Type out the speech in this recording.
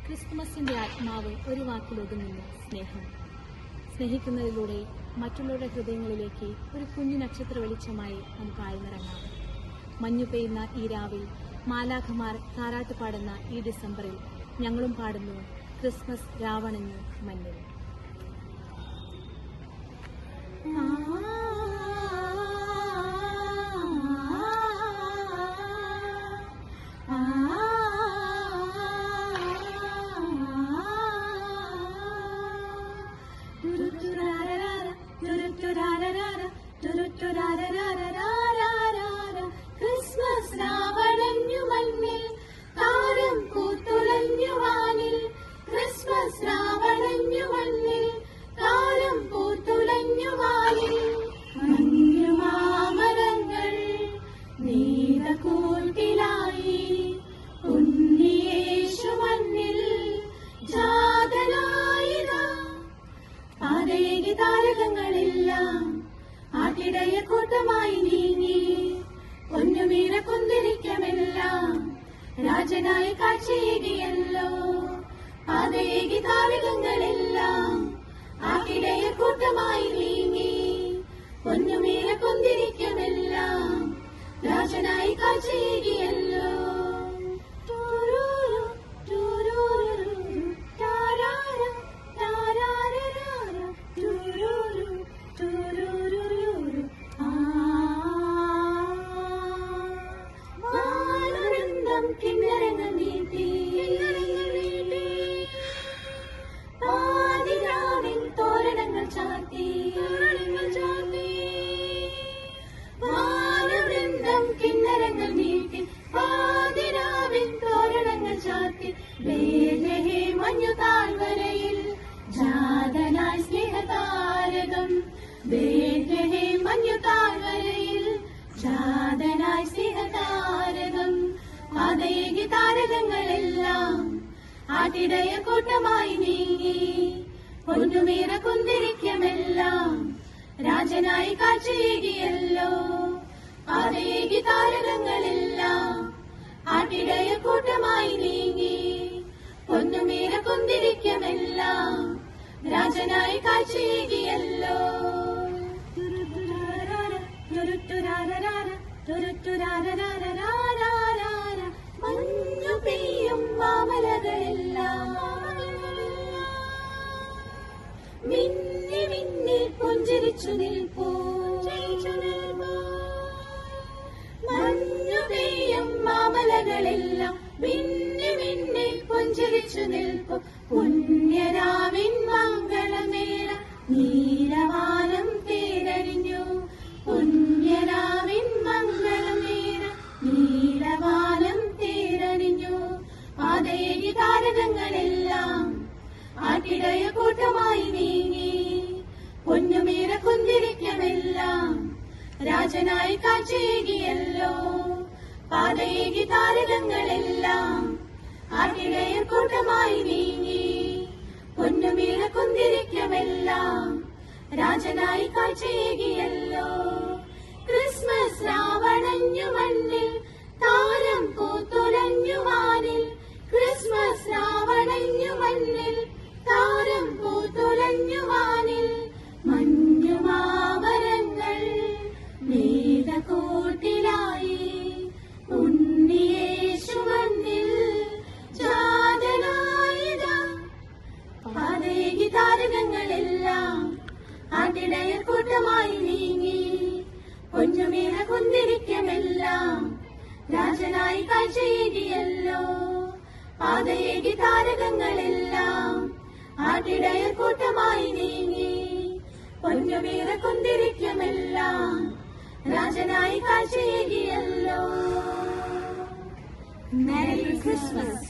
ക്രിസ്തുമസിന്റെ ആത്മാവ് ഒരു വാക്കിലൊതുങ്ങുന്നു: സ്നേഹം. സ്നേഹിക്കുന്നതിലൂടെ മറ്റുള്ളവരുടെ ഹൃദയങ്ങളിലേക്ക് ഒരു കുഞ്ഞു നക്ഷത്ര വെളിച്ചമായി നമുക്ക് ആഴ്ന്നിറങ്ങാം. മഞ്ഞു പെയ്യുന്ന ഈ രാവിൽ മാലാഖമാർ താരാട്ട് പാടുന്ന ഈ ഡിസംബറിൽ ഞങ്ങളും പാടുന്നു ക്രിസ്മസ് രാവണഞ്ഞു മഞ്ഞിൽ. ക്രിസ്മസ് രാവണഞ്ഞു മഞ്ഞിൽ താരം പൂത്തുലഞ്ഞു വാനിൽ. ക്രിസ്മസ് രാവണഞ്ഞു മഞ്ഞിൽ താരം പൂത്തുലഞ്ഞു വാനിൽ. മഞ്ഞുമാമരങ്ങൾ നീലക്കൂട്ടിലായി ഉണ്ണിയേശു മണ്ണിൽ ജാതനായിതാ. പാതേകി താരകങ്ങളെല്ലാം ആട്ടിടയ കൂട്ടമായി നീങ്ങി. പൊന്നുമീര കുന്തിരിക്കമെല്ലാം രാജനായി കാഴ്ചയേകിയല്ലോ. പാതയേകി താരകങ്ങളെല്ലാം ആട്ടിടയ കൂട്ടമായി നീങ്ങി. പൊന്നുമീര കുന്തിരിക്കമെല്ലാം രാജനായി കാഴ്ചയേകിയല്ലോ. കിന്നരങ്ങൾ നീട്ടി പാതിരാവിൻ തോരണങ്ങൾ ചാർത്തി. വാനവൃന്ദം കിന്നരങ്ങൾ നീട്ടി പാതിരാവിൻ തോരണങ്ങൾ ചാർത്തി. വേലഹേ മഞ്ഞു താഴ്വരയിൽ ജാതനായി സ്നേഹതാരകം. വേലഹേ മഞ്ഞു താഴ്വരയിൽ ജാതനായി സ്നേഹതാരകം. പാതയേകി താരകങ്ങളെല്ലാം ആട്ടിടയ കൂട്ടമായി നീങ്ങി. പൊന്നുമീറ കുന്തിരിക്കമെല്ലാം രാജനായി കാഴ്ചയേകിയല്ലോ. പാതയേകി താരകങ്ങളെല്ലാം ആട്ടിടയ കൂട്ടമായി നീങ്ങി. പൊന്നുമീറ കുന്തിരിക്കമെല്ലാം രാജനായി കാഴ്ചയേകിയല്ലോ. മഞ്ഞു പെയ്യും മാമലകളെല്ലാം മിന്നി മിന്നി പുഞ്ചിരിച്ചു നിൽപ്പൂ. മഞ്ഞു പെയ്യും മാമലകളെല്ലാം മിന്നി മിന്നി പുഞ്ചിരിച്ചു നിൽപ്പൂ. പുണ്യരാവിൻ മംഗളമേള നീലവാനം തേരറിഞ്ഞു. പുണ്യരാവിൻ മംഗളമേള നീലവാനം തേരറിഞ്ഞു. പാതയേകി താരകങ്ങളെല്ലാം ആട്ടിടയ കൂട്ടമായി നീങ്ങി. പൊന്നുമീറ കുന്തിരിക്കമെല്ലാം രാജനായി കാഴ്ചയേകിയല്ലോ. പാതയേകി താരകങ്ങളെല്ലാം ആട്ടിടയ കൂട്ടമായി നീങ്ങി. പൊന്നുമീറ കുന്തിരിക്കമെല്ലാം രാജനായി കാഴ്ചയേകിയല്ലോ. ക്രിസ്മസ് രാവണഞ്ഞു മണ്ണിൽ താരം പൂത്തുലഞ്ഞു വാനിൽ. ക്രിസ്മസ് രാവണഞ്ഞു മണ്ണിൽ താരം പൂത്തുലഞ്ഞു വാനിൽ. മഞ്ഞുമാമരങ്ങൾ മേഘക്കൂട്ടിലായി ഉണ്ണിയേശു മണ്ണിൽ ജാതനായിതാ. പാതയേകി താരകങ്ങളെല്ലാം ആട്ടിടയ കൂട്ടമായി നീങ്ങി. പൊന്നുമീറ കുന്തിരിക്കമെല്ലാം രാജനായി കാഴ്ചയേകിയല്ലോ. പാതയേകി താരകങ്ങളെല്ലാം ആട്ടിടയ കൂട്ടമായി നീങ്ങി. പൊന്നുമീറ കുന്തിരിക്കമെല്ലാം രാജനായി കാഴ്ചയേകിയല്ലോ. Merry Christmas.